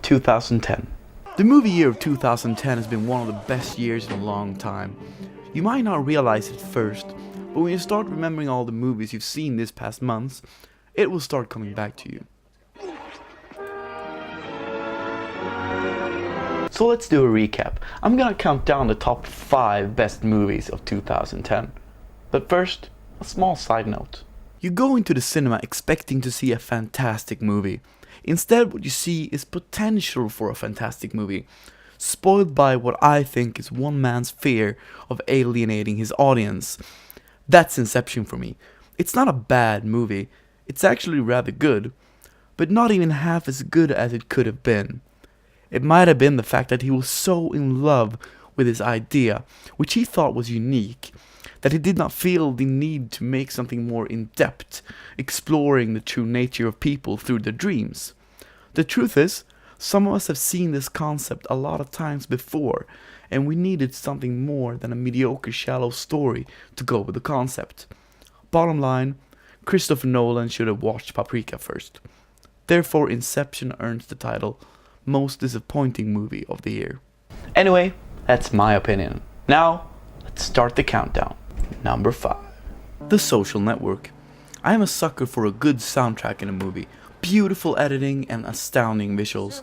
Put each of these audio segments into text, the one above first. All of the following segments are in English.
2010. The movie year of 2010 has been one of the best years in a long time. You might not realize it first, but when you start remembering all the movies you've seen this past months, it will start coming back to you. So let's do a recap. I'm gonna count down the top 5 best movies of 2010. But first, a small side note. You go into the cinema expecting to see a fantastic movie. Instead, what you see is potential for a fantastic movie, spoiled by what I think is one man's fear of alienating his audience. That's Inception for me. It's not a bad movie, it's actually rather good, but not even half as good as it could have been. It might have been the fact that he was so in love with his idea, which he thought was unique, that he did not feel the need to make something more in-depth, exploring the true nature of people through their dreams. The truth is, some of us have seen this concept a lot of times before, and we needed something more than a mediocre shallow story to go with the concept. Bottom line, Christopher Nolan should have watched Paprika first. Therefore, Inception earns the title Most Disappointing Movie of the Year. Anyway, that's my opinion. Now, let's start the countdown. Number 5. The Social Network. I am a sucker for a good soundtrack in a movie, beautiful editing and astounding visuals.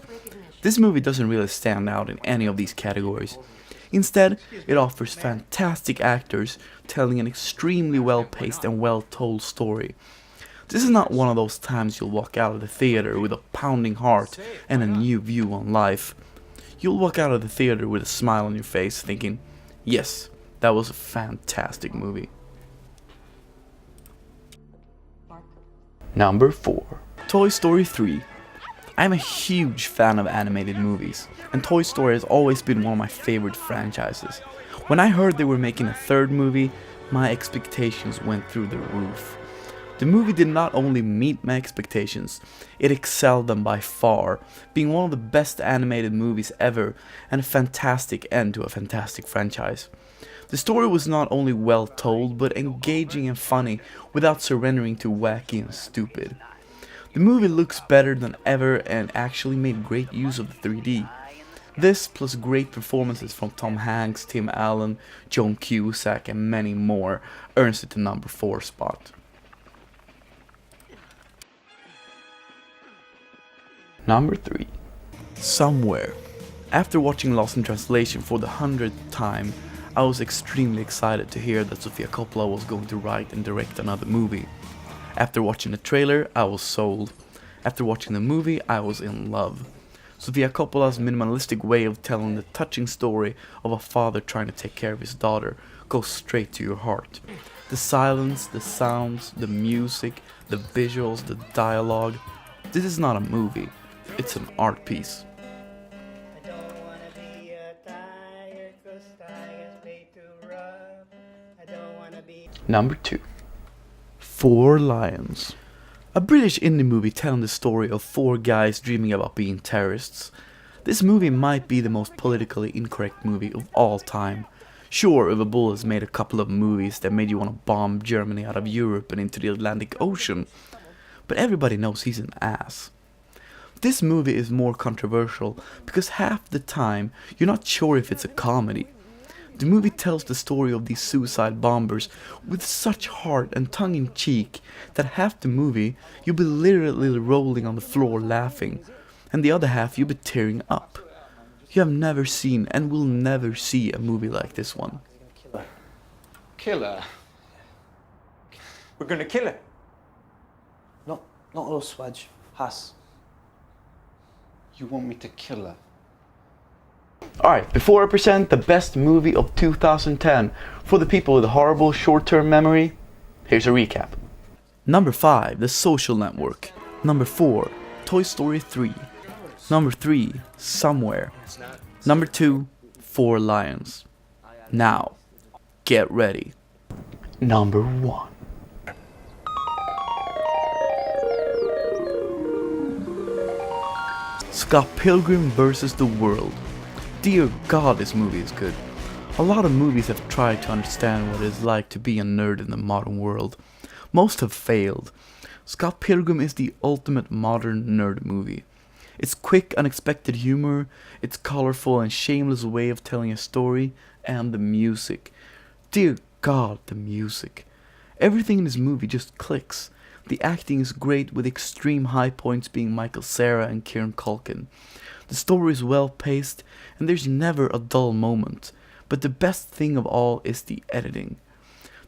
This movie doesn't really stand out in any of these categories. Instead, it offers fantastic actors telling an extremely well-paced and well-told story. This is not one of those times you'll walk out of the theater with a pounding heart and a new view on life. You'll walk out of the theater with a smile on your face thinking, yes, that was a fantastic movie. Number 4. Toy Story 3. I am a huge fan of animated movies, and Toy Story has always been one of my favorite franchises. When I heard they were making a third movie, my expectations went through the roof. The movie did not only meet my expectations, it excelled them by far, being one of the best animated movies ever and a fantastic end to a fantastic franchise. The story was not only well told, but engaging and funny without surrendering to wacky and stupid. The movie looks better than ever and actually made great use of the 3D. This, plus great performances from Tom Hanks, Tim Allen, Joan Cusack and many more, earns it the number 4 spot. Number 3. Somewhere. After watching Lost in Translation for the 100th time, I was extremely excited to hear that Sofia Coppola was going to write and direct another movie. After watching the trailer, I was sold. After watching the movie, I was in love. Sofia Coppola's minimalistic way of telling the touching story of a father trying to take care of his daughter goes straight to your heart. The silence, the sounds, the music, the visuals, the dialogue. This is not a movie, it's an art piece. Number 2. Four Lions. A British indie movie telling the story of 4 guys dreaming about being terrorists. This movie might be the most politically incorrect movie of all time. Sure, Uwe Boll has made a couple of movies that made you want to bomb Germany out of Europe and into the Atlantic Ocean, but everybody knows he's an ass. This movie is more controversial because half the time you're not sure if it's a comedy. The movie tells the story of these suicide bombers with such heart and tongue-in-cheek that half the movie you'll be literally rolling on the floor laughing, and the other half you'll be tearing up. You have never seen and will never see a movie like this one. Kill her? We're gonna kill her? Not us, Wedge. Haas. You want me to kill her? Alright, before I present the best movie of 2010 for the people with a horrible short-term memory, here's a recap. Number 5, The Social Network. Number 4, Toy Story 3. Number 3, Somewhere. Number 2, Four Lions. Now, get ready. Number 1. Scott Pilgrim vs. the World. Dear God, this movie is good. A lot of movies have tried to understand what it is like to be a nerd in the modern world. Most have failed. Scott Pilgrim is the ultimate modern nerd movie. Its quick, unexpected humor, its colorful and shameless way of telling a story, and the music. Dear God, the music. Everything in this movie just clicks. The acting is great, with extreme high points being Michael Cera and Kieran Culkin. The story is well paced, and there's never a dull moment. But the best thing of all is the editing.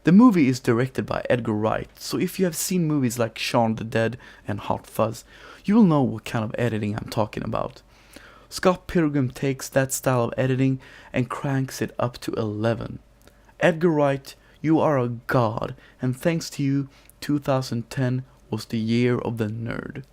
The movie is directed by Edgar Wright, so if you have seen movies like Shaun of the Dead and Hot Fuzz, you will know what kind of editing I'm talking about. Scott Pilgrim takes that style of editing and cranks it up to 11. Edgar Wright, you are a god, and thanks to you, 2010 was the year of the nerd.